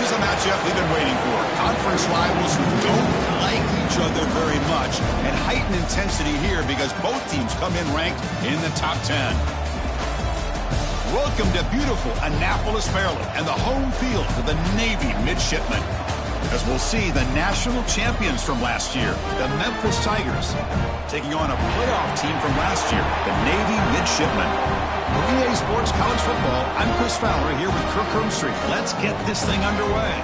This is a matchup we've been waiting for. Conference rivals who don't like each other very much, and heightened intensity here because both teams come in ranked in the top 10. Welcome to beautiful Annapolis, Maryland, and the home field for the Navy Midshipmen. As we'll see the national champions from last year, the Memphis Tigers, taking on a playoff team from last year, the Navy Midshipmen. For EA Sports College Football, I'm Chris Fowler here with Kirk Herbstreit. Let's get this thing underway.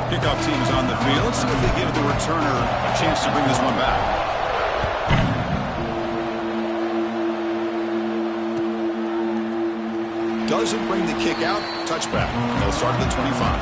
Kickoff team is on the field. Let's see if they give the returner a chance to bring this one back. Doesn't bring the kick out. Touchback. They'll start at the 25.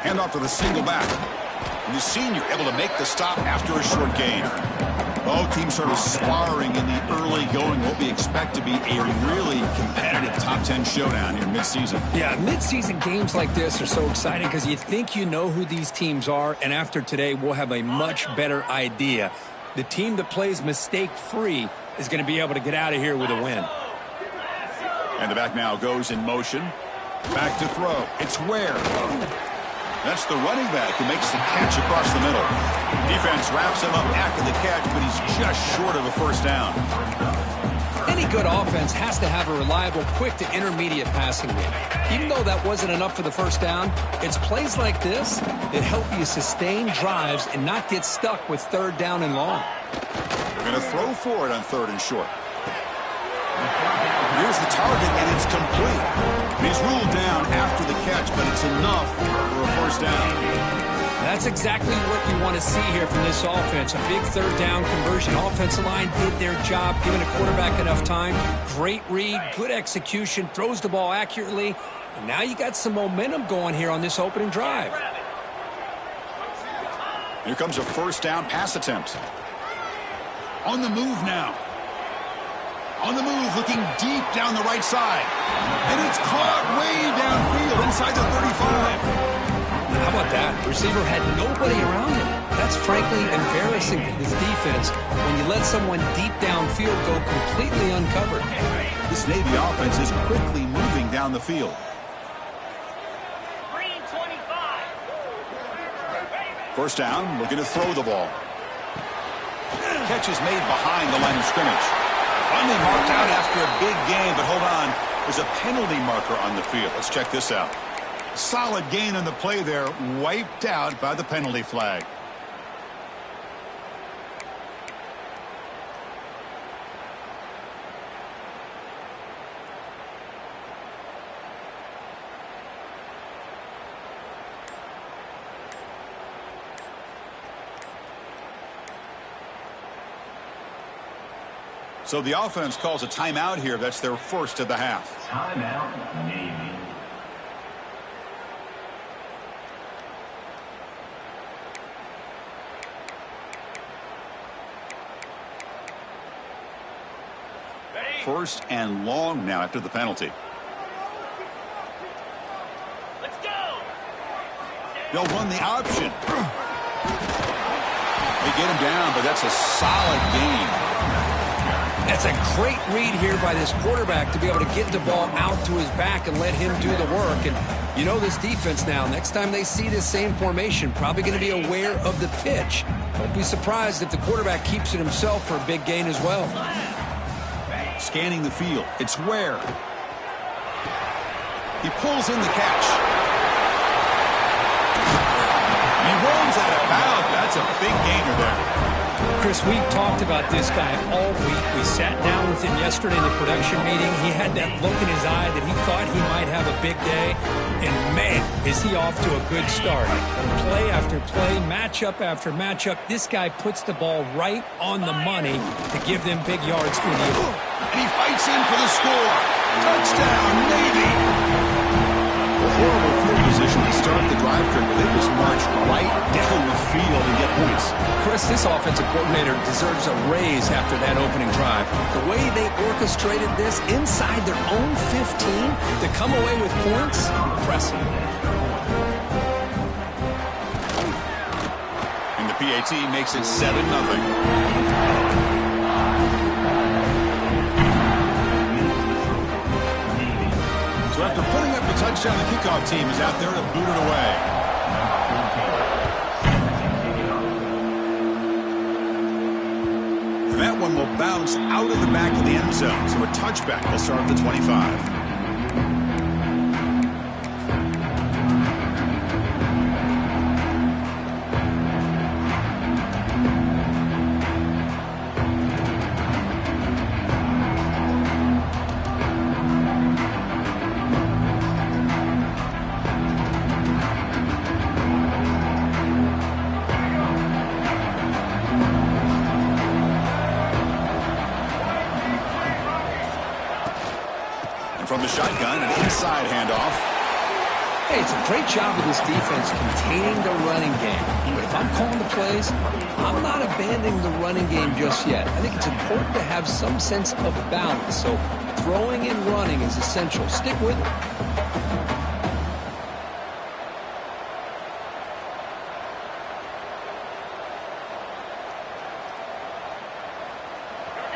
Handoff to the single back. And the senior able to make the stop after a short gain. Both teams sort of sparring in the early going. What we expect to be a really competitive top 10 showdown here mid-season. Yeah, mid-season games like this are so exciting because you think you know who these teams are, and after today we'll have a much better idea. The team that plays mistake-free is going to be able to get out of here with a win. And the back now goes in motion. Back to throw. It's Ware. That's the running back who makes the catch across the middle. Defense wraps him up after the catch, but he's just short of a first down. Any good offense has to have a reliable, quick to intermediate passing game. Even though that wasn't enough for the first down, it's plays like this that help you sustain drives and not get stuck with third down and long. They're going to throw for it on third and short. Here's the target, and it's complete. He's ruled down after the catch, but it's enough for a first down. That's exactly what you want to see here from this offense. A big third down conversion. Offensive line did their job, giving a quarterback enough time. Great read, good execution, throws the ball accurately. And now you got some momentum going here on this opening drive. Here comes a first down pass attempt. On the move now. On the move, looking deep down the right side. And it's caught way downfield inside the 35. How about that? The receiver had nobody around him. That's frankly embarrassing for this defense when you let someone deep downfield go completely uncovered. This Navy offense is quickly moving down the field. First down, looking to throw the ball. Catch is made behind the line of scrimmage. Finally marked out after a big gain, but hold on. There's a penalty marker on the field. Let's check this out. Solid gain on the play there, wiped out by the penalty flag. So the offense calls a timeout here. That's their first of the half. Timeout, Navy. First and long now after the penalty. Let's go. They'll run the option. They get him down, but that's a solid gain. That's a great read here by this quarterback to be able to get the ball out to his back and let him do the work. And you know this defense now, next time they see this same formation, probably going to be aware of the pitch. Don't be surprised if the quarterback keeps it himself for a big gain as well. Scanning the field. It's Ware. He pulls in the catch. He runs out of bounds. That's a big gainer there. Chris, we've talked about this guy all week. We sat down with him yesterday in the production meeting. He had that look in his eye that he thought he might have a big day. And, man, is he off to a good start. Play after play, matchup after matchup, this guy puts the ball right on the money to give them big yards through the air. And he fights in for the score. Touchdown, Navy! A horrible field position to start the drive, Kirk, but they just march right down the field and get points. Chris, this offensive coordinator deserves a raise after that opening drive. The way they orchestrated this inside their own 15 to come away with points, impressive. And the PAT makes it 7-0. So after putting up the touchdown, the kickoff team is out there to boot it away. And that one will bounce out of the back of the end zone. So a touchback will start at the 25. From the shotgun, an inside handoff. Hey, it's a great job of this defense containing the running game. But if I'm calling the plays, I'm not abandoning the running game just yet. I think it's important to have some sense of balance. So throwing and running is essential. Stick with it.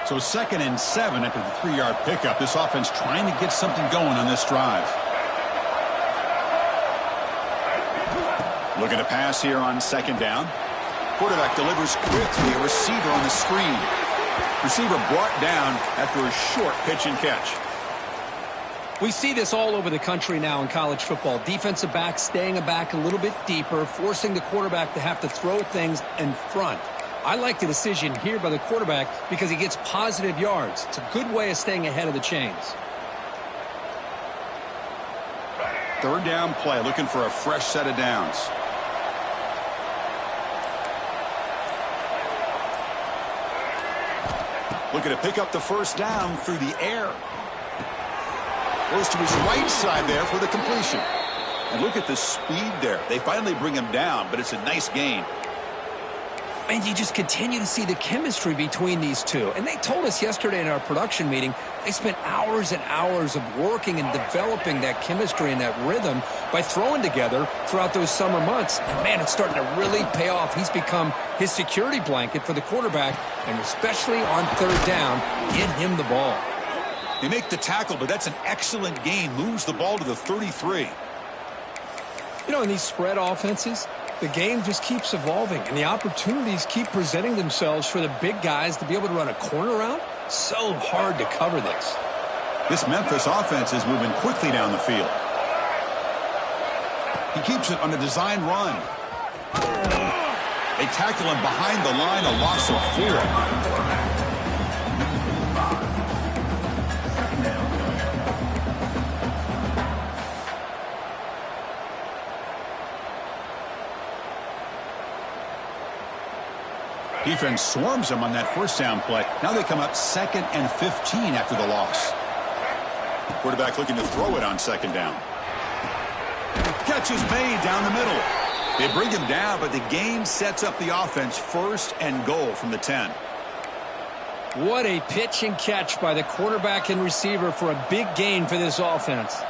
So 2nd and 7 after the 3-yard pickup. This offense trying to get something going on this drive. Looking to pass here on 2nd down. Quarterback delivers quickly. A receiver on the screen. Receiver brought down after a short pitch and catch. We see this all over the country now in college football. Defensive backs staying back a little bit deeper, forcing the quarterback to have to throw things in front. I like the decision here by the quarterback because he gets positive yards. It's a good way of staying ahead of the chains. 3rd down play, looking for a fresh set of downs. Looking to pick up the 1st down through the air. Goes to his right side there for the completion. And look at the speed there. They finally bring him down, but it's a nice gain. And you just continue to see the chemistry between these two. And they told us yesterday in our production meeting, they spent hours and hours of working and developing that chemistry and that rhythm by throwing together throughout those summer months. And, man, it's starting to really pay off. He's become his security blanket for the quarterback, and especially on 3rd down, get him the ball. They make the tackle, but that's an excellent gain. Moves the ball to the 33. You know, in these spread offenses, the game just keeps evolving, and the opportunities keep presenting themselves for the big guys to be able to run a corner route. So hard to cover this. This Memphis offense is moving quickly down the field. He keeps it on a design run. They tackle him behind the line, a loss of 4. Defense swarms him on that 1st down play. Now they come up 2nd and 15 after the loss. Quarterback looking to throw it on 2nd down. Catch is made down the middle. They bring him down, but the gain sets up the offense 1st and goal from the 10. What a pitch and catch by the quarterback and receiver for a big gain for this offense.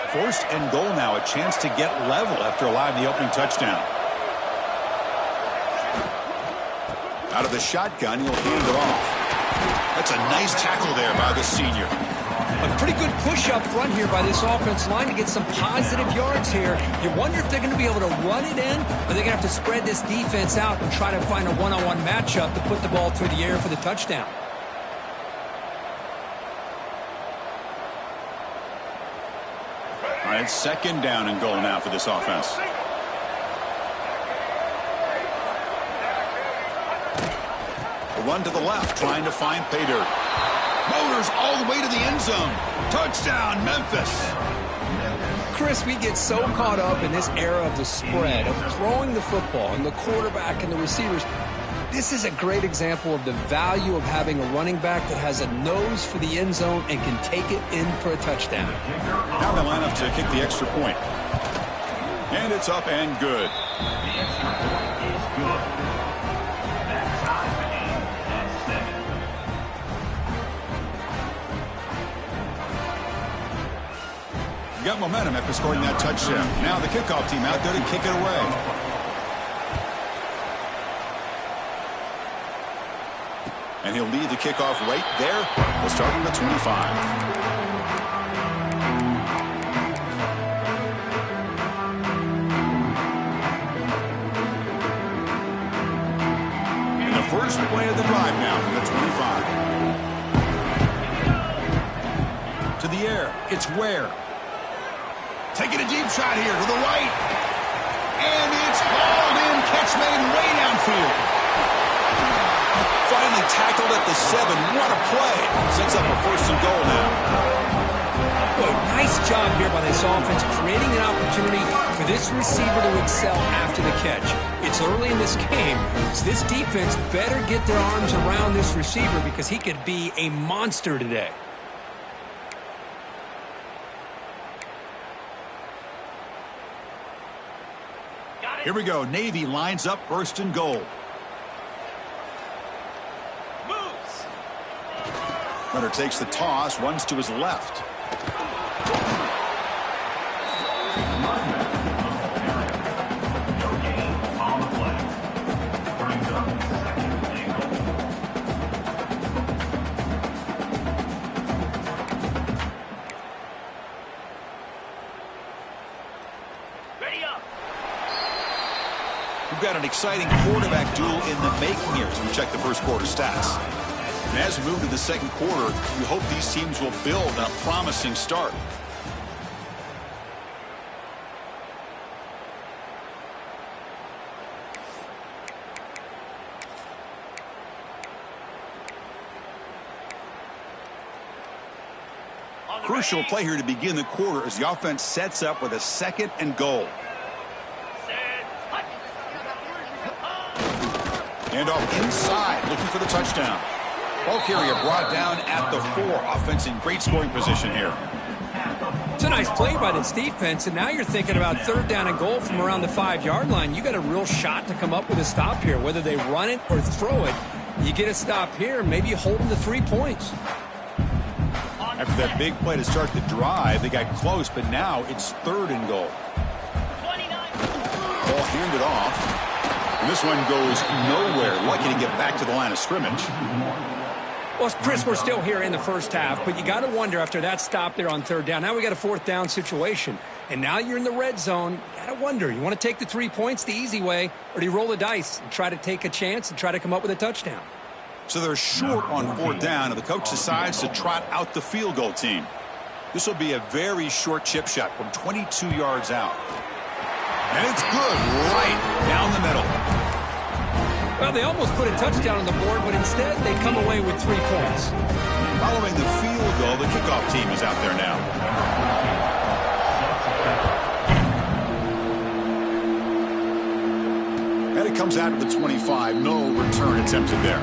First and goal now, a chance to get level after allowing the opening touchdown. Out of the shotgun, he'll hand it off. That's a nice tackle there by the senior. A pretty good push up front here by this offense line to get some positive yards here. You wonder if they're going to be able to run it in, or they're going to have to spread this defense out and try to find a one-on-one matchup to put the ball through the air for the touchdown. All right, it's 2nd down and goal now for this offense. A run to the left, trying to find pay dirt. Motors all the way to the end zone. Touchdown, Memphis. Chris, we get so caught up in this era of the spread, of throwing the football, and the quarterback and the receivers. This is a great example of the value of having a running back that has a nose for the end zone and can take it in for a touchdown. Now they line up to kick the extra point. And it's up and good. The extra point is good. That ties the game at 7. You got momentum after scoring that touchdown. Now the kickoff team out there to kick it away. And he'll lead the kickoff right there. We'll start from the 25. And the first play of the drive now from the 25. To the air. It's Ware. Taking a deep shot here to the right. And it's hauled in. Catch made way downfield. Finally tackled at the 7. What a play. Sets up a 1st and goal now. Boy, nice job here by this offense, creating an opportunity for this receiver to excel after the catch. It's early in this game, so this defense better get their arms around this receiver because he could be a monster today. Here we go. Navy lines up 1st and goal. Runner takes the toss, runs to his left. Ready up. We've got an exciting quarterback duel in the making here as we check the first quarter stats. And as we move to the 2nd quarter, we hope these teams will build on a promising start. Crucial play here to begin the quarter as the offense sets up with a 2nd and goal. And off inside, looking for the touchdown. Ball carrier brought down at the 4. Offense in great scoring position here. It's a nice play by this defense, and now you're thinking about 3rd down and goal from around the 5-yard line. You got a real shot to come up with a stop here. Whether they run it or throw it, you get a stop here, maybe you hold them to 3 points. After that big play to start the drive, they got close, but now it's 3rd and goal. 29. Ball handed off. And this one goes nowhere. Lucky to get back to the line of scrimmage. Well, Chris, we're still here in the first half, but you got to wonder after that stop there on 3rd down. Now we got a 4th down situation, and now you're in the red zone. You got to wonder, you want to take the 3 points the easy way, or do you roll the dice and try to take a chance and try to come up with a touchdown? So they're short on 4th down, and the coach decides to trot out the field goal team. This will be a very short chip shot from 22 yards out. And it's good right down the middle. Well, they almost put a touchdown on the board, but instead they come away with 3 points. Following the field goal, the kickoff team is out there now. And it comes out of the 25. No return attempted there.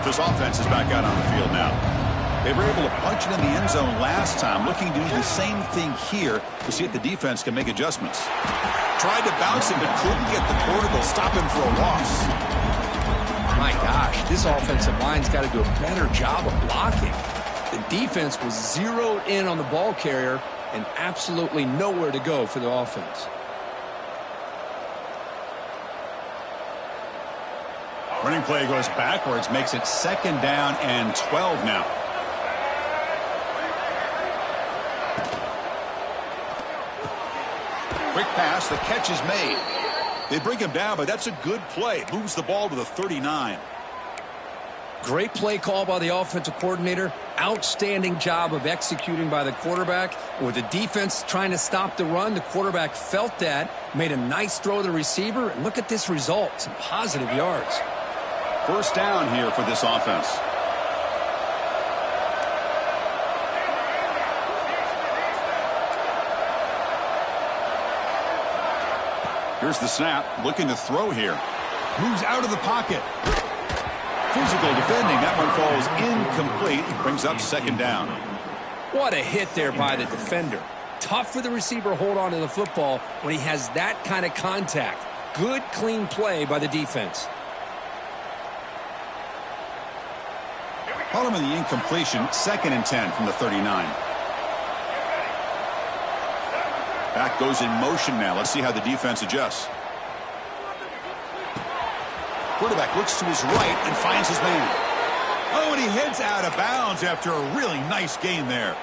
This offense is back out on the field now. They were able to punch it in the end zone last time, looking to do the same thing here to see if the defense can make adjustments. Tried to bounce him, but couldn't get the quarterback to stop him for a loss. My gosh, this offensive line's got to do a better job of blocking. The defense was zeroed in on the ball carrier and absolutely nowhere to go for the offense. Running play goes backwards, makes it 2nd down and 12 now. Quick pass, the catch is made. They bring him down, but that's a good play. Moves the ball to the 39. Great play call by the offensive coordinator. Outstanding job of executing by the quarterback. With the defense trying to stop the run, the quarterback felt that, made a nice throw to the receiver, and look at this result. Some positive yards. 1st down here for this offense. Here's the snap, looking to throw here. Moves out of the pocket. Physical defending, that one falls incomplete. Brings up 2nd down. What a hit there by the defender. Tough for the receiver to hold on to the football when he has that kind of contact. Good, clean play by the defense. Following the incompletion, 2nd and 10 from the 39. Back goes in motion now. Let's see how the defense adjusts. Quarterback looks to his right and finds his man. Oh, and he heads out of bounds after a really nice gain there.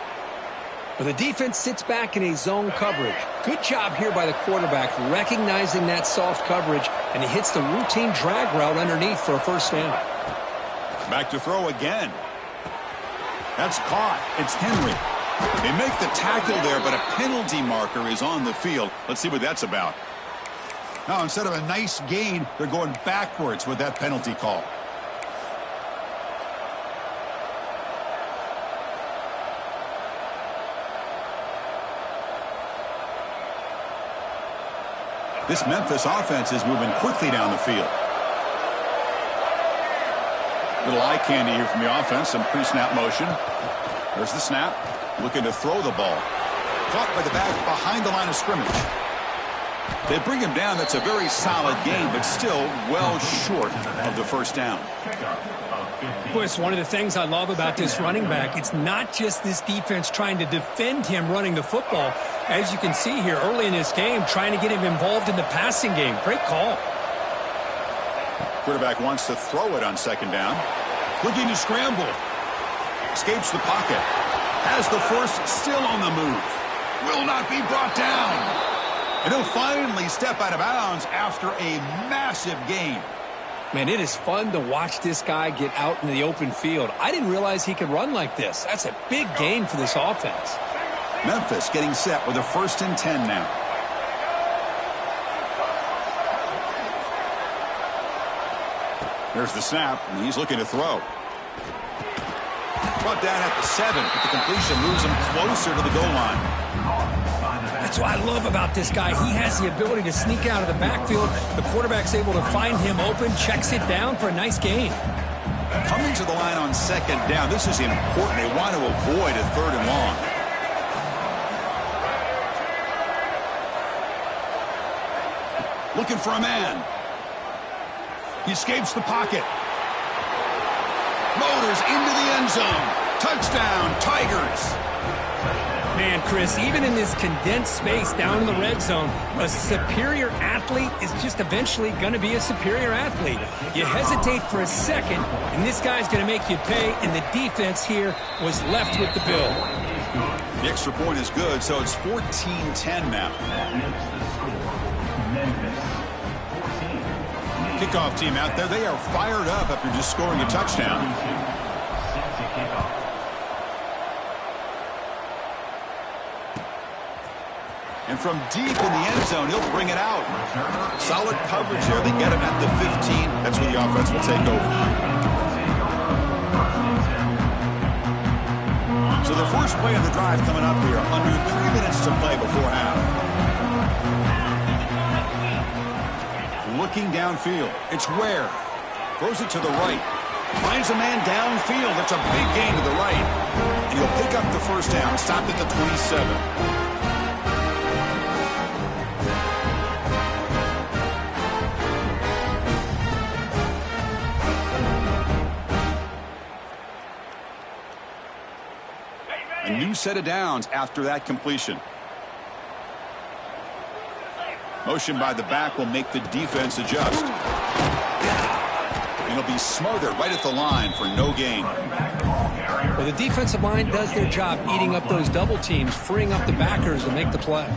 But the defense sits back in a zone coverage. Good job here by the quarterback recognizing that soft coverage, and he hits the routine drag route underneath for a 1st down. Back to throw again. That's caught. It's Henry. They make the tackle there, but a penalty marker is on the field. Let's see what that's about. Now, instead of a nice gain, they're going backwards with that penalty call. This Memphis offense is moving quickly down the field. Little eye candy here from the offense. Some pre-snap motion. There's the snap. Looking to throw the ball. Caught by the back behind the line of scrimmage. They bring him down. That's a very solid game, but still well short of the 1st down. Boy, it's one of the things I love about this running back. It's not just this defense trying to defend him running the football. As you can see here early in this game, trying to get him involved in the passing game. Great call. Quarterback wants to throw it on 2nd down. Looking to scramble. Escapes the pocket. Has the 1st, still on the move. Will not be brought down. And he'll finally step out of bounds after a massive gain. Man, it is fun to watch this guy get out in the open field. I didn't realize he could run like this. That's a big gain for this offense. Memphis getting set with a 1st and 10 now. There's the snap, and he's looking to throw. Brought down at the 7, but the completion moves him closer to the goal line. That's what I love about this guy. He has the ability to sneak out of the backfield. The quarterback's able to find him open, checks it down for a nice gain. Coming to the line on 2nd down. This is important. They want to avoid a 3rd and long. Looking for a man. He escapes the pocket. Motors into the end zone. Touchdown, Tigers. Man, Chris, even in this condensed space down in the red zone, a superior athlete is just eventually going to be a superior athlete. You hesitate for a second, and this guy's going to make you pay, and the defense here was left with the bill. The extra point is good, so it's 14-10 now. Kickoff team out there, they are fired up after just scoring a touchdown. And from deep in the end zone, he'll bring it out. Solid coverage there. They get him at the 15. That's where the offense will take over. So the first play of the drive coming up here. Under 3 minutes to play before half. Looking downfield. It's Ware. Throws it to the right. Finds a man downfield. That's a big gain to the right. And he'll pick up the 1st down. Stopped at the 27. A new set of downs after that completion. Motion by the back will make the defense adjust. And he'll be smothered right at the line for no gain. Well, the defensive line does their job eating up those double teams, freeing up the backers to make the play.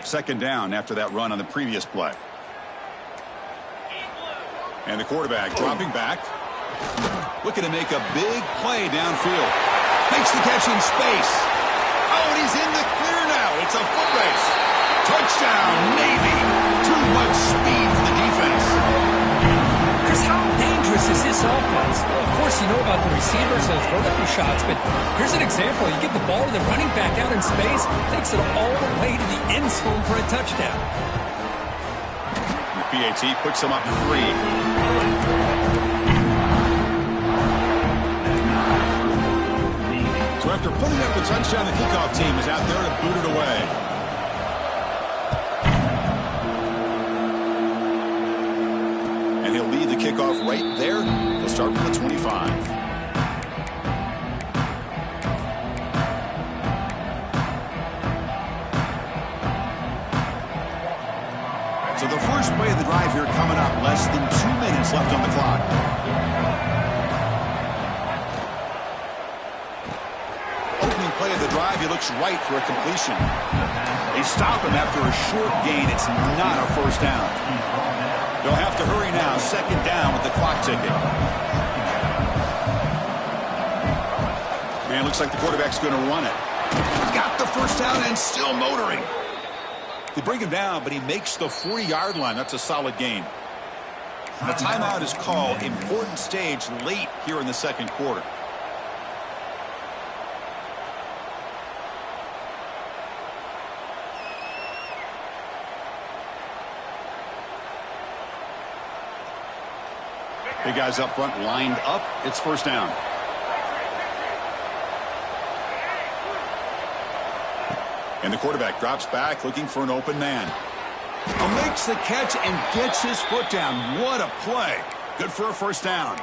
Second down after that run on the previous play. And the quarterback dropping back. Looking to make a big play downfield. Makes the catch in space. Oh, and he's in the clear now. It's a foot race. Touchdown, Navy. Too much speed for the defense. Chris, how dangerous is this offense? Well, of course, you know about the receivers, those vertical shots, but here's an example. You give the ball to the running back out in space, takes it all the way to the end zone for a touchdown. The PAT puts him up 3. So after putting up the touchdown, the kickoff team is out there to boot it away. And he'll lead the kickoff right there. He'll start from the 25. So the first play of the drive here coming up. Less than 2 minutes left on the clock. Opening play of the drive, he looks right for a completion. They stop him after a short gain. It's not a first down. They'll have to hurry now. Second down with the clock ticking. Man, looks like the quarterback's going to run it. Got the first down and still motoring. They bring him down, but he makes the 40-yard line. That's a solid gain. The timeout is called. Important stage late here in the second quarter. Big guys up front lined up. It's first down. And the quarterback drops back looking for an open man. Makes the catch and gets his foot down. What a play. Good for a first down.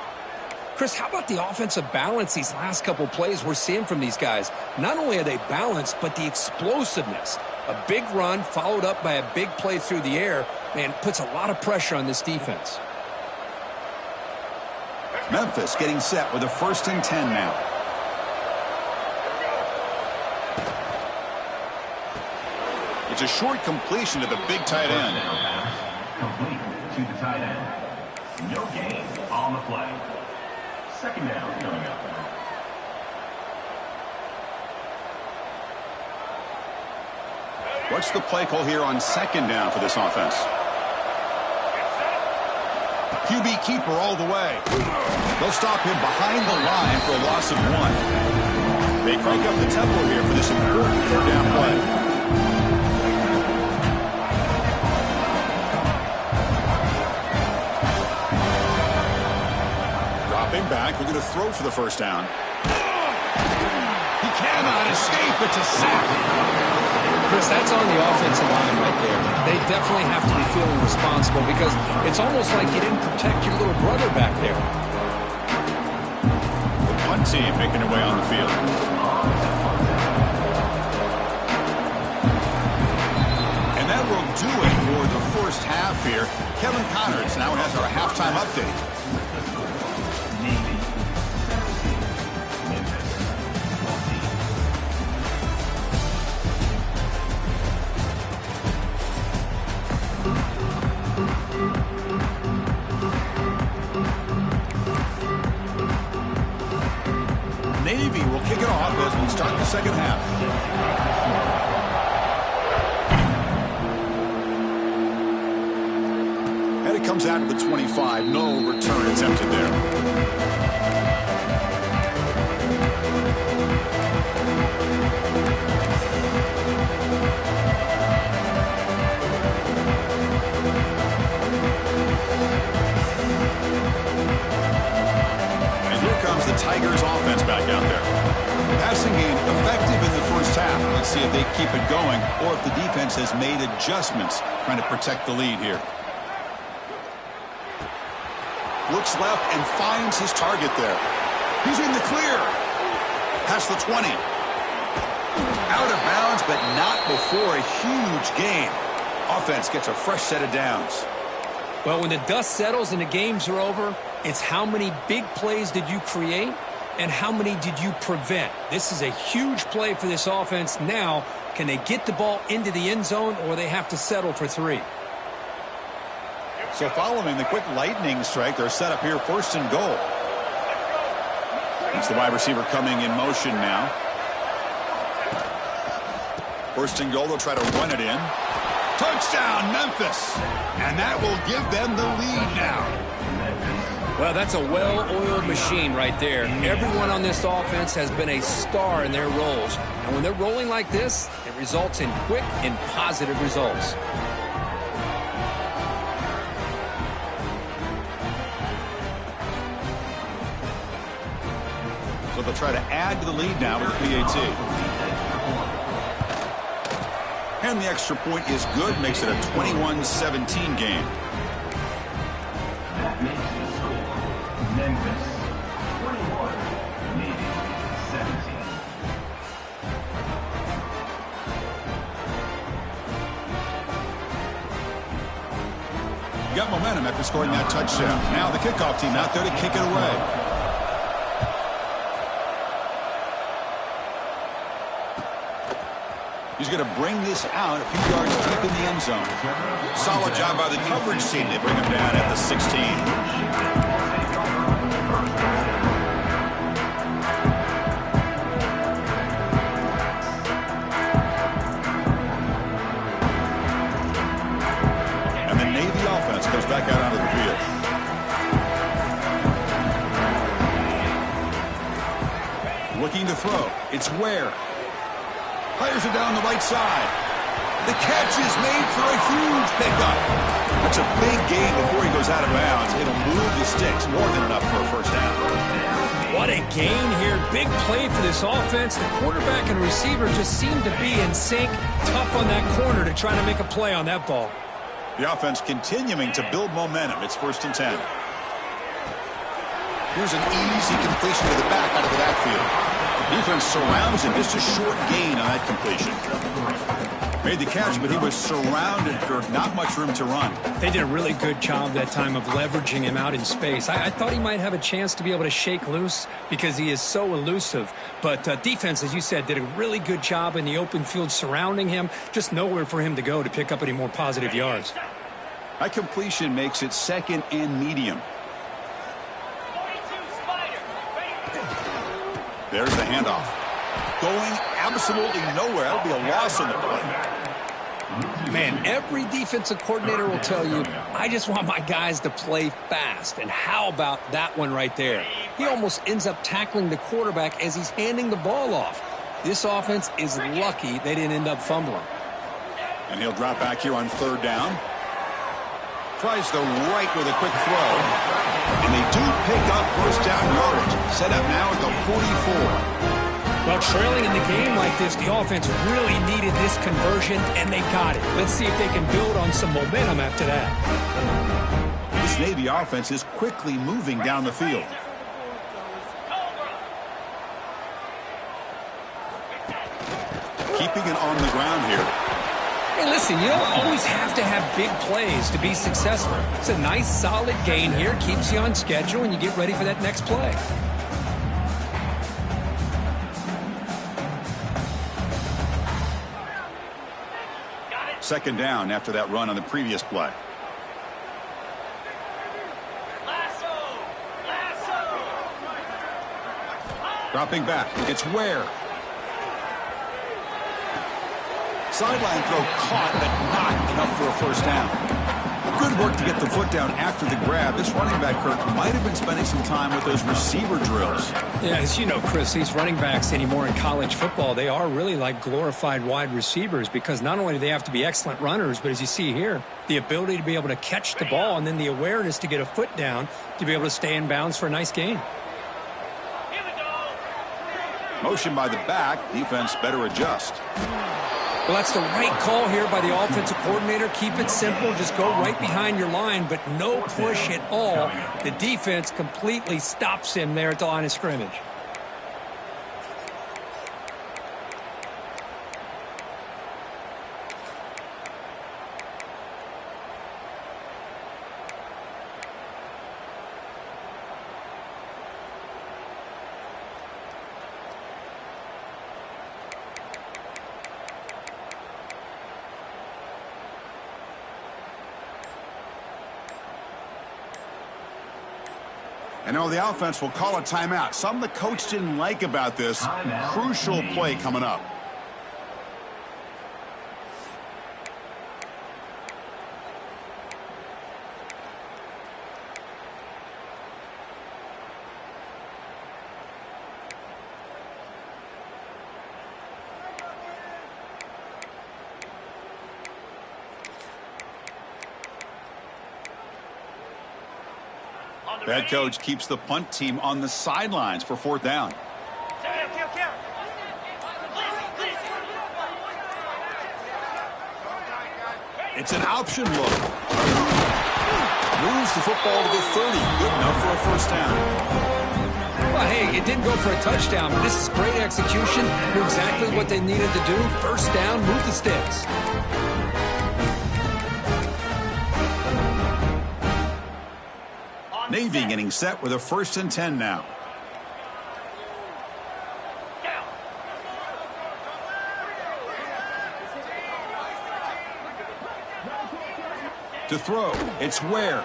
Chris, how about the offensive balance these last couple plays we're seeing from these guys? Not only are they balanced, but the explosiveness. A big run followed up by a big play through the air, man, puts a lot of pressure on this defense. Memphis getting set with a 1st and 10 now. It's a short completion to the big tight end. Complete to the tight end. No gain on the play. Second down coming up. What's the play call here on second down for this offense? QB keeper all the way. They'll stop him behind the line for a loss of 1. They crank up the tempo here for this important third down play. Dropping back, we're going to throw for the first down. He cannot escape. It's a sack. Chris, that's on the offensive line right there. They definitely have to be feeling responsible because it's almost like you didn't protect your little brother back there. The punt team making their way on the field. And that will do it for the first half here. Kevin Connors now has our halftime update. Navy will kick it off as we start the second half. And it comes out of the 25. No return attempted there. see if they keep it going or if the defense has made adjustments trying to protect the lead here. Looks left and finds his target there. He's in the clear. Past the 20. Out of bounds, but not before a huge gain. Offense gets a fresh set of downs. Well, when the dust settles and the games are over, it's how many big plays did you create and how many did you prevent. This is a huge play for this offense. Now, can they get the ball into the end zone or they have to settle for 3? So following the quick lightning strike, they're set up here 1st and goal. It's the wide receiver coming in motion now. 1st and goal, they'll try to run it in. Touchdown, Memphis! And that will give them the lead now. Well, that's a well-oiled machine right there. Everyone on this offense has been a star in their roles. And when they're rolling like this, it results in quick and positive results. So they'll try to add to the lead now with the PAT. And the extra point is good, makes it a 21-17 game. That makes the score Memphis 21, Navy 17. Got momentum after scoring that touchdown. Now the kickoff team out there to kick it away. He's going to bring this out a few yards deep in the end zone. Solid job by the coverage team. They bring him down at the 16. And the Navy offense goes back out onto the field. Looking to throw. It's Ware. Fires it down the right side. The catch is made for a huge pickup. That's a big gain before he goes out of bounds. It'll move the sticks more than enough for a first down. What a gain here. Big play for this offense. The quarterback and receiver just seem to be in sync. Tough on that corner to try to make a play on that ball. The offense continuing to build momentum. It's 1st and 10. Here's an easy completion to the back out of the backfield. Defense surrounds him. Just a short gain on that completion. Made the catch, but he was surrounded for not much room to run. They did a really good job that time of leveraging him out in space. I thought he might have a chance to be able to shake loose because he is so elusive. But defense, as you said, did a really good job in the open field surrounding him. Just nowhere for him to go to pick up any more positive yards. That completion makes it 2nd and medium. There's the handoff. Going absolutely nowhere. That'll be a loss on the play. Man, every defensive coordinator will tell you, I just want my guys to play fast. And how about that one right there? He almost ends up tackling the quarterback as he's handing the ball off. This offense is lucky they didn't end up fumbling. And he'll drop back here on 3rd down. Tries the right with a quick throw. And they do pick up 1st down yardage. Set up now at the 44. Well, trailing in the game like this, the offense really needed this conversion, and they got it. Let's see if they can build on some momentum after that. This Navy offense is quickly moving down the field. Keeping it on the ground here. Hey, listen, you don't always have to have big plays to be successful. It's a nice, solid gain here. Keeps you on schedule, and you get ready for that next play. Second down after that run on the previous play. Dropping back. It's Ware. Sideline throw caught, but not enough for a first down. Good work to get the foot down after the grab. This running back, Kirk, might have been spending some time with those receiver drills. Yeah, as you know, Chris, these running backs anymore in college football, they are really like glorified wide receivers because not only do they have to be excellent runners, but as you see here, the ability to be able to catch the ball and then the awareness to get a foot down to be able to stay in bounds for a nice gain. Motion by the back. Defense better adjust. Well, that's the right call here by the offensive coordinator. Keep it simple. Just go right behind your line, but no push at all. The defense completely stops him there at the line of scrimmage. And now the offense will call a timeout. Something the coach didn't like about this. Crucial play coming up. The head coach keeps the punt team on the sidelines for 4th down. It's an option look. Moves the football to the 30. Good enough for a 1st down. Well, hey, it didn't go for a touchdown, but this is great execution. Knew exactly what they needed to do. 1st down, move the sticks. Navy getting set with a 1st and 10 now. To throw, it's Ware.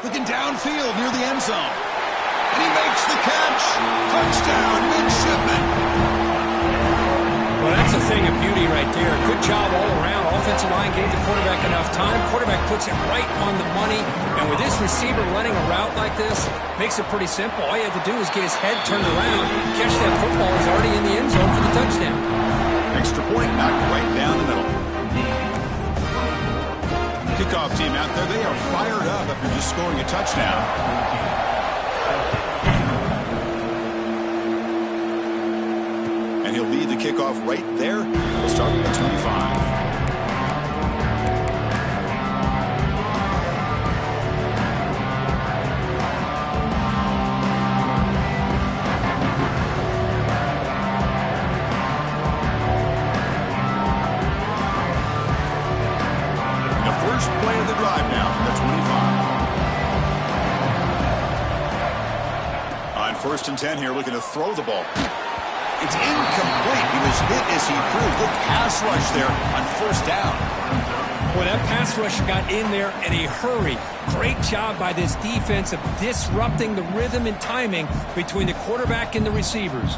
Looking downfield near the end zone. And he makes the catch. Touchdown, Midshipman. Well, that's a thing of beauty right there. Good job all around. Offensive line gave the quarterback enough time. Quarterback puts it right on the money. And with this receiver running a route like this, makes it pretty simple. All you have to do is get his head turned around, catch that football. He's already in the end zone for the touchdown. Extra point knocked right down the middle. Kickoff team out there, they are fired up after just scoring a touchdown. And he'll lead the kickoff right there. We'll start with the 25. Play of the drive now from the 25. On 1st and 10 here, looking to throw the ball. It's incomplete. He was hit as he threw. Good pass rush there on 1st down. Well, that pass rush got in there in a hurry. Great job by this defense of disrupting the rhythm and timing between the quarterback and the receivers.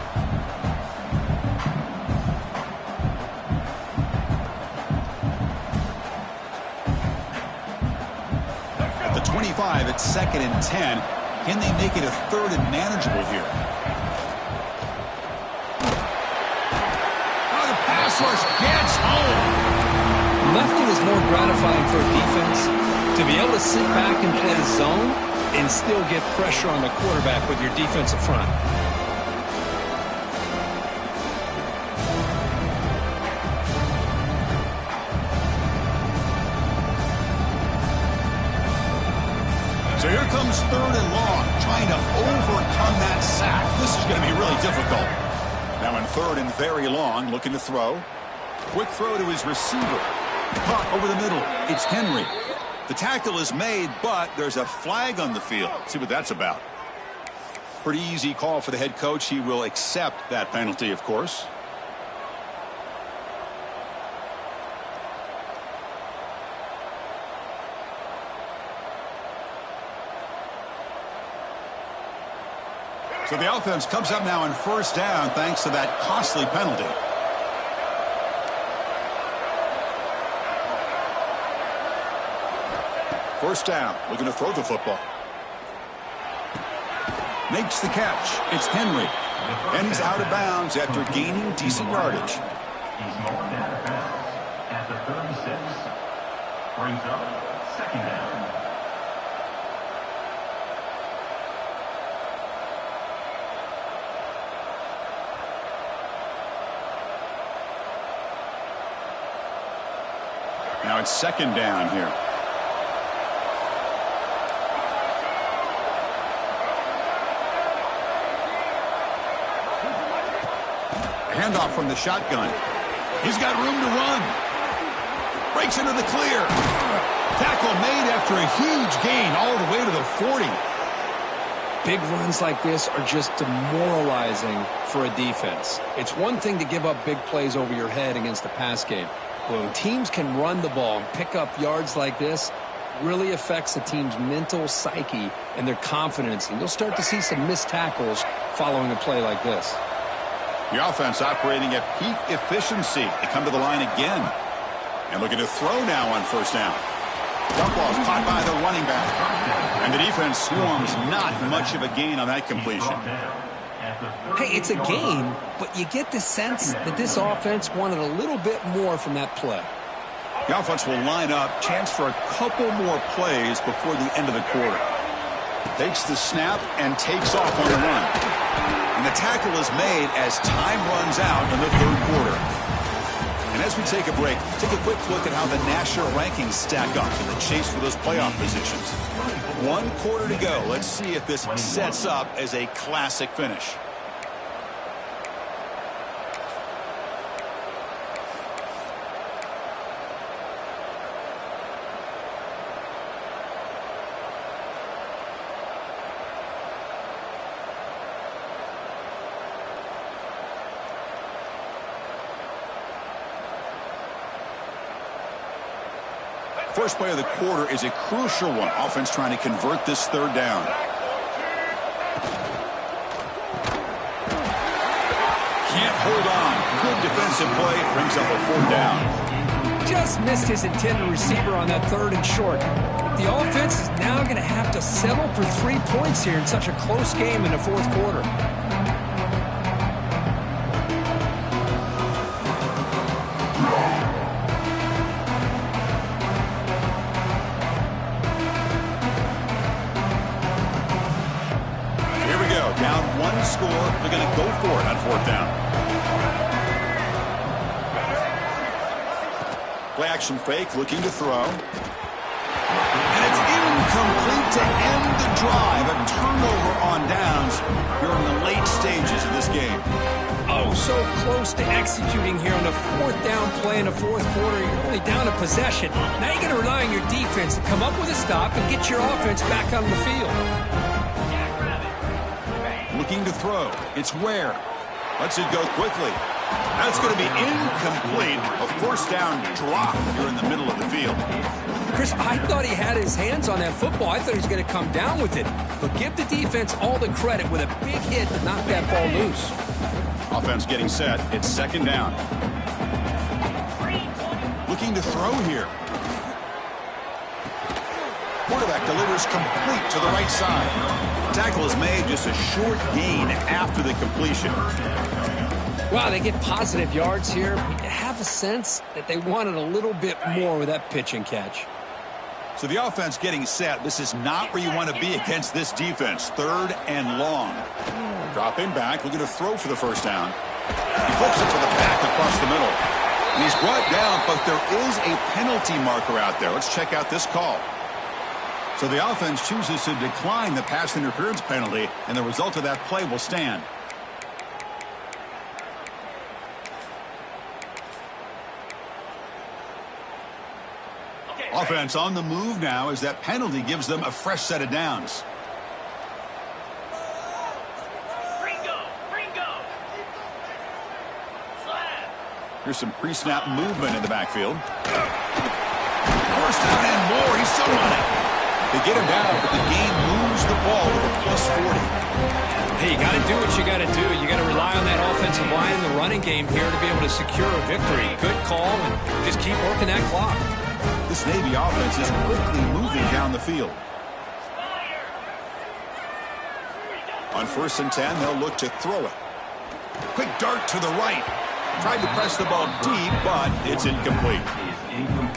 At the 25, it's 2nd and 10. Can they make it a 3rd and manageable here? Oh, the pass rush gets home. Nothing is more gratifying for a defense to be able to sit back and play zone and still get pressure on the quarterback with your defensive front. So here comes 3rd and long, trying to overcome that sack. This is going to be really difficult. Now in 3rd and very long, looking to throw. Quick throw to his receiver. Caught over the middle. It's Henry. The tackle is made, but there's a flag on the field. See what that's about. Pretty easy call for the head coach. He will accept that penalty, of course. So the offense comes up now on 1st down thanks to that costly penalty. First down, looking to throw the football. Makes the catch. It's Henry. And he's out of bounds after gaining decent yardage. He's more down of bounds at the 36. Brings up 2nd down. Now it's second down here. Handoff from the shotgun. He's got room to run. Breaks into the clear. Tackle made after a huge gain all the way to the 40. Big runs like this are just demoralizing for a defense. It's one thing to give up big plays over your head against the pass game. But when teams can run the ball and pick up yards like this, it really affects the team's mental psyche and their confidence. And you'll start to see some missed tackles following a play like this. The offense operating at peak efficiency. They come to the line again. And looking to throw now on first down. Dump ball is caught by the running back. And the defense swarms not much of a gain on that completion. Hey, it's a gain, but you get the sense that this offense wanted a little bit more from that play. The offense will line up. Chance for a couple more plays before the end of the quarter. Takes the snap and takes off on the run. And the tackle is made as time runs out in the third quarter. And as we take a break, take a quick look at how the national rankings stack up in the chase for those playoff positions. 1 quarter to go. Let's see if this sets up as a classic finish. First play of the quarter is a crucial one. Offense trying to convert this third down. Can't hold on. Good defensive play. Brings up a fourth down. Just missed his intended receiver on that third and short. The offense is now going to have to settle for 3 points here in such a close game in the fourth quarter. Down 1 score. They're going to go for it on fourth down. Play action fake, looking to throw. And it's incomplete to end the drive. A turnover on downs here in the late stages of this game. Oh, so close to executing here on the fourth down play in the fourth quarter. You're only down a possession. Now you're going to rely on your defense to come up with a stop and get your offense back on the field. Looking to throw. It's Ware. Lets it go quickly. That's going to be incomplete. A first down drop here in the middle of the field. Chris, I thought he had his hands on that football. I thought he was going to come down with it. But give the defense all the credit with a big hit to knock that ball loose. Offense getting set. It's second down. Looking to throw here. Quarterback delivers complete to the right side. Tackle is made, just a short gain after the completion. Wow, they get positive yards here. You have a sense that they wanted a little bit more with that pitch and catch. So the offense getting set. This is not where you want to be against this defense. Third and long. Dropping back, looking to throw for the first down. He flips it to the back across the middle. And he's brought down, but there is a penalty marker out there. Let's check out this call. So the offense chooses to decline the pass interference penalty, and the result of that play will stand. Offense on the move now as that penalty gives them a fresh set of downs. Here's some pre-snap movement in the backfield. First down and more. He's still running. They get him down, but the game moves the ball with a plus 40. Hey, you got to do what you got to do. You got to rely on that offensive line in the running game here to be able to secure a victory. Good call, and just keep working that clock. This Navy offense is quickly moving down the field. On 1st and 10, they'll look to throw it. Quick dart to the right. Tried to press the ball deep, but it's incomplete.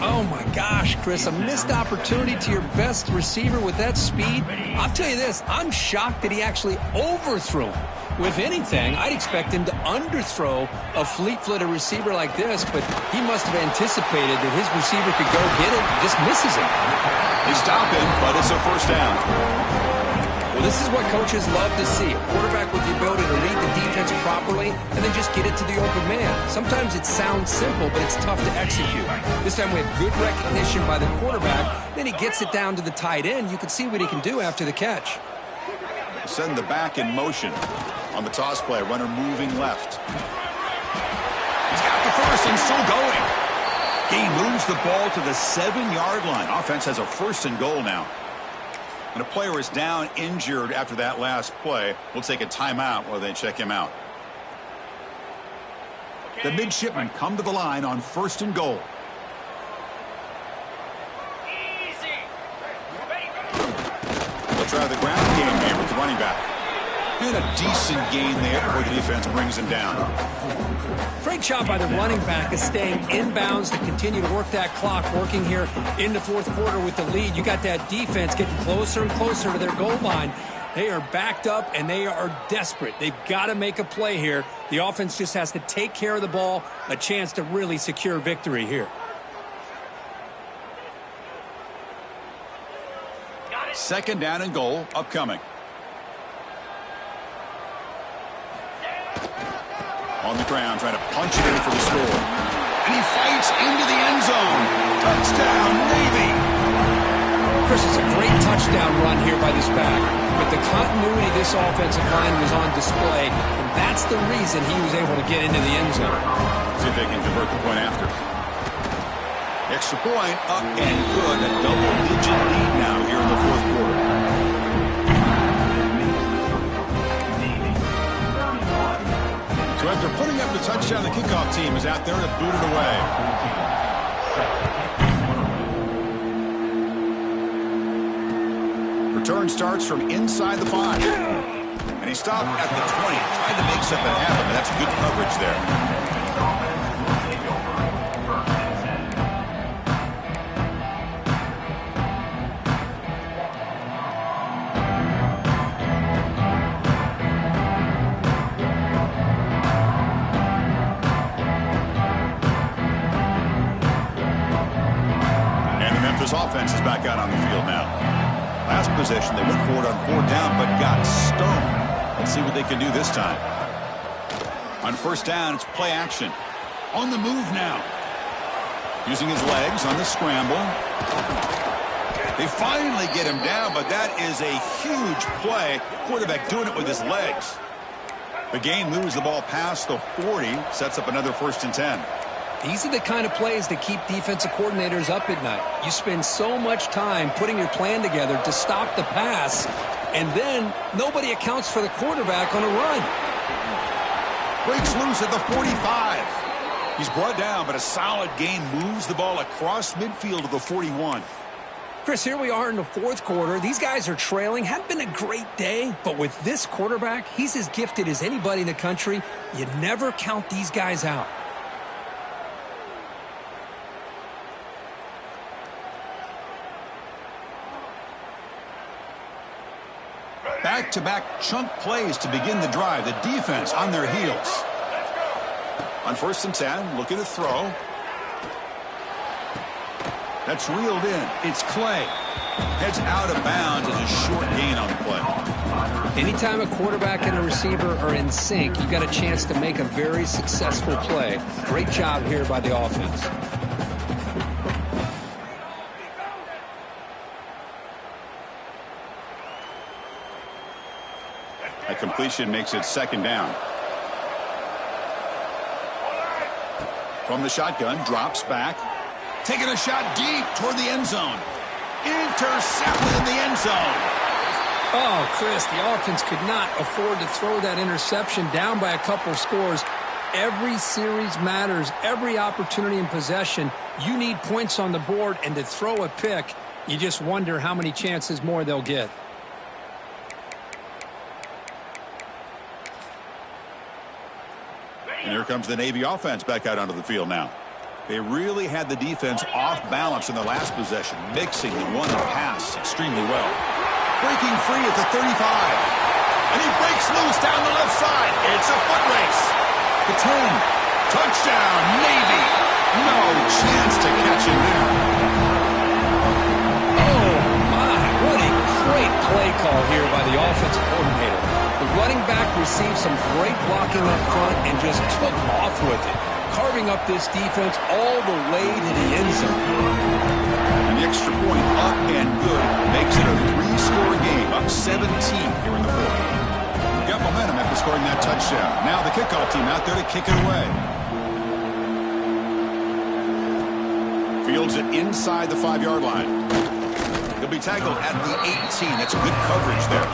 Oh, my gosh, Chris, a missed opportunity to your best receiver with that speed. I'll tell you this, I'm shocked that he actually overthrew him. With anything, I'd expect him to underthrow a fleet-footed receiver like this, but he must have anticipated that his receiver could go get it and just misses him. They stop him, but it's a first down. Well, this is what coaches love to see. A quarterback with the ability to read the defense properly and then just get it to the open man. Sometimes it sounds simple, but it's tough to execute. This time we have good recognition by the quarterback. Then he gets it down to the tight end. You can see what he can do after the catch. Send the back in motion. On the toss play, runner moving left. He's got the first and still going. He moves the ball to the 7-yard line. Offense has a first and goal now. And a player is down injured after that last play. We'll take a timeout while they check him out. The midshipmen come to the line on first and goal. They'll try the ground game here with the running back. And a decent gain there before the defense brings him down. Great job by the running back is staying inbounds to continue to work that clock, working here in the fourth quarter with the lead. You got that defense getting closer and closer to their goal line. They are backed up, and they are desperate. They've got to make a play here. The offense just has to take care of the ball, a chance to really secure victory here. Second down and goal upcoming. On the ground, trying to punch it in for the score. And he fights into the end zone. Touchdown, Navy. Chris, it's a great touchdown run here by this back. But the continuity of this offensive line was on display, and that's the reason he was able to get into the end zone. See if they can convert the point after. Extra point, up and good. A double-digit lead now here in the fourth quarter. So after putting up the touchdown, the kickoff team is out there to boot it away. Return starts from inside the 5. And he stopped at the 20. Tried to make something happen, but that's good coverage there. Offense is back out on the field now. Last possession, they went forward on 4th down, but got stoned. Let's see what they can do this time. On first down, it's play action. On the move now. Using his legs on the scramble. They finally get him down, but that is a huge play. Quarterback doing it with his legs. The gain moves the ball past the 40, sets up another 1st and 10. These are the kind of plays that keep defensive coordinators up at night. You spend so much time putting your plan together to stop the pass, and then nobody accounts for the quarterback on a run. Breaks loose at the 45. He's brought down, but a solid gain moves the ball across midfield to the 41. Chris, here we are in the fourth quarter. These guys are trailing. Hadn't been a great day, but with this quarterback, he's as gifted as anybody in the country. You never count these guys out. Back-to-back chunk plays to begin the drive. The defense on their heels. On 1st and 10, looking to throw. That's reeled in. It's Clay. Heads out of bounds as a short gain on the play. Anytime a quarterback and a receiver are in sync, you've got a chance to make a very successful play. Great job here by the offense. A completion makes it 2nd down. From the shotgun, drops back. Taking a shot deep toward the end zone. Intercepted in the end zone. Oh, Chris, the offense could not afford to throw that interception down by a couple of scores. Every series matters. Every opportunity in possession. You need points on the board, and to throw a pick, you just wonder how many chances more they'll get. And here comes the Navy offense back out onto the field now. They really had the defense off balance in the last possession, mixing the run and pass extremely well. Breaking free at the 35. And he breaks loose down the left side. It's a foot race. The 10. Touchdown, Navy. No chance to catch him there. Oh, my. What a great play call here by the offensive coordinator. The running back received some great blocking up front and just took off with it, carving up this defense all the way to the end zone. And the extra point up and good makes it a 3-score game, up 17 here in the fourth. Got momentum after scoring that touchdown. Now the kickoff team out there to kick it away. Fields it inside the 5-yard line. He'll be tackled at the 18. That's good coverage there.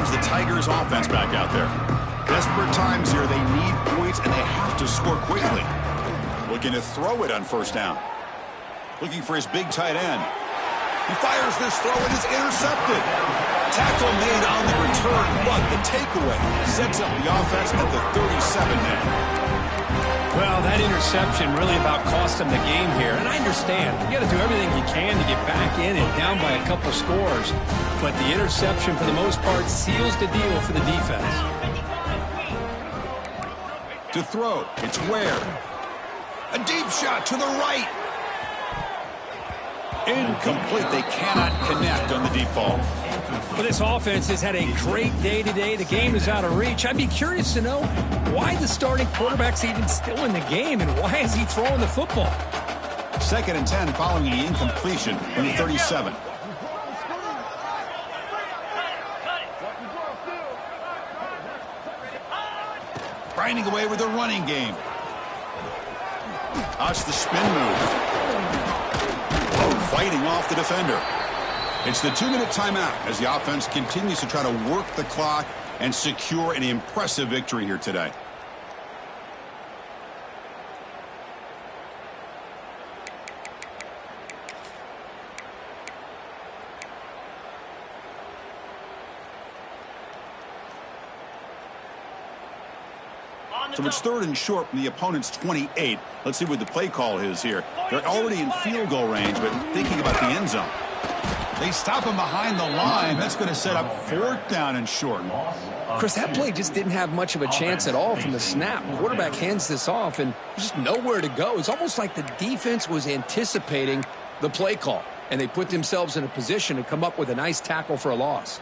The Tigers offense back out there. Desperate times here. They need points and they have to score quickly. Looking to throw it on first down. Looking for his big tight end. He fires this throw and is intercepted. Tackle made on the return, but the takeaway sets up the offense at the 37 now. Well, that interception really about cost him the game here. And I understand. You got to do everything you can to get back in and down by a couple scores. But the interception, for the most part, seals the deal for the defense. To throw, it's Ware. A deep shot to the right. Incomplete. They cannot connect on the deep ball. Well, this offense has had a great day today. The game is out of reach. I'd be curious to know why the starting quarterback's even still in the game and why is he throwing the football? 2nd and 10 following the incompletion from the 37. Grinding away with the running game. Watch the spin move. Oh, fighting off the defender. It's the 2-minute timeout as the offense continues to try to work the clock and secure an impressive victory here today. So it's 3rd and short from the opponent's 28. Let's see what the play call is here. They're already in field goal range, but thinking about the end zone. They stop him behind the line. That's going to set up 4th down and short. Chris, that play just didn't have much of a chance at all from the snap. The quarterback hands this off, and there's just nowhere to go. It's almost like the defense was anticipating the play call, and they put themselves in a position to come up with a nice tackle for a loss.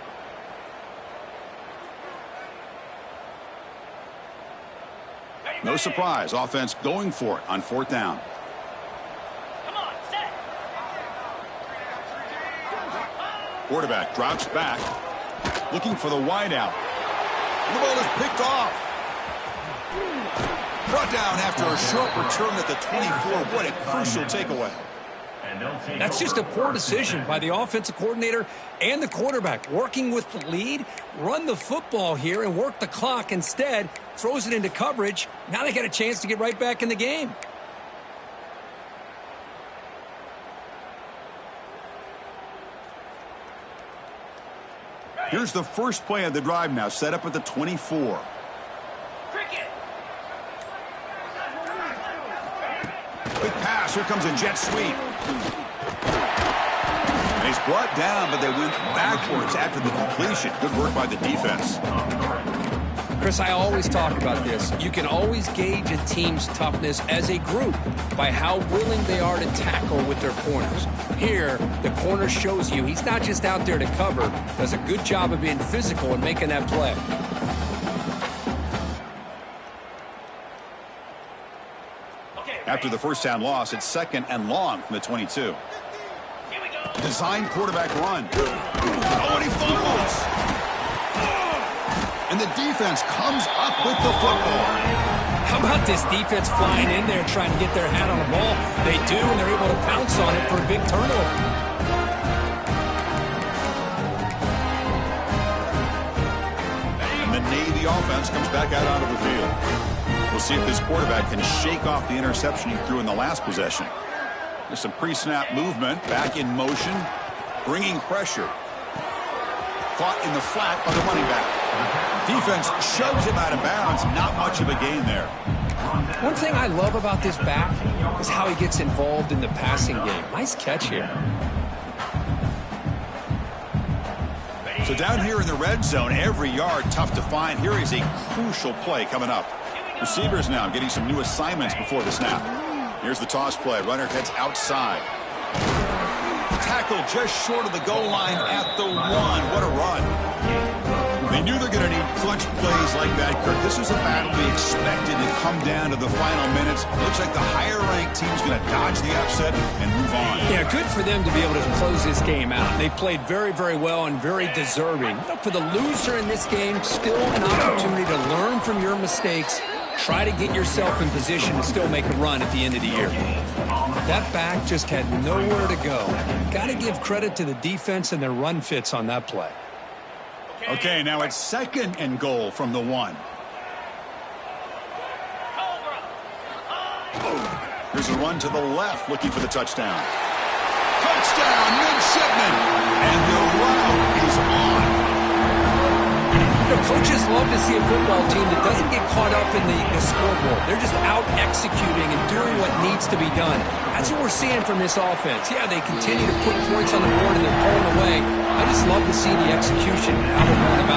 No surprise, offense going for it on 4th down. Quarterback drops back, looking for the wideout. The ball is picked off. Brought down after a short return at the 24. What a crucial takeaway. That's just a poor decision by the offensive coordinator and the quarterback. Working with the lead, run the football here and work the clock. Instead, throws it into coverage. Now they got a chance to get right back in the game. Here's the first play of the drive now, set up at the 24. Quick pass. Here comes a jet sweep. And he's brought down, but they went backwards after the completion. Good work by the defense. Chris, I always talk about this. You can always gauge a team's toughness as a group by how willing they are to tackle with their corners. Here, the corner shows you he's not just out there to cover, does a good job of being physical and making that play. After the first down loss, it's 2nd and long from the 22. Design quarterback run. Oh, and he fumbles. And the defense comes up with the football. How about this defense flying in there trying to get their hat on the ball? They do, and they're able to pounce on it for a big turnover. And the Navy offense comes back out onto the field. We'll see if this quarterback can shake off the interception he threw in the last possession. There's some pre-snap movement, back in motion, bringing pressure. Caught in the flat by the running back. Defense shoves him out of bounds. Not much of a gain there. One thing I love about this back is how he gets involved in the passing game. Nice catch here. So down here in the red zone, every yard tough to find. Here is a crucial play coming up. Receivers now getting some new assignments before the snap. Here's the toss play. Runner heads outside. Tackle just short of the goal line at the 1. What a run. They knew they're going to need clutch plays like that, Kirk. This is a battle we expected to come down to the final minutes. Looks like the higher-ranked team's going to dodge the upset and move on. Yeah, good for them to be able to close this game out. They played very, very well and very deserving. For the loser in this game, still an opportunity to learn from your mistakes. Try to get yourself in position to still make a run at the end of the year. That back just had nowhere to go. Got to give credit to the defense and their run fits on that play. Okay, now it's 2nd and goal from the 1. Here's a run to the left, looking for the touchdown. Touchdown, Midshipman! And the route is on. You know, coaches love to see a football team that doesn't get caught up in the scoreboard. They're just out executing and doing what needs to be done. That's what we're seeing from this offense. Yeah, they continue to put points on the board and they're pulling away. I just love to see the execution and how they're going about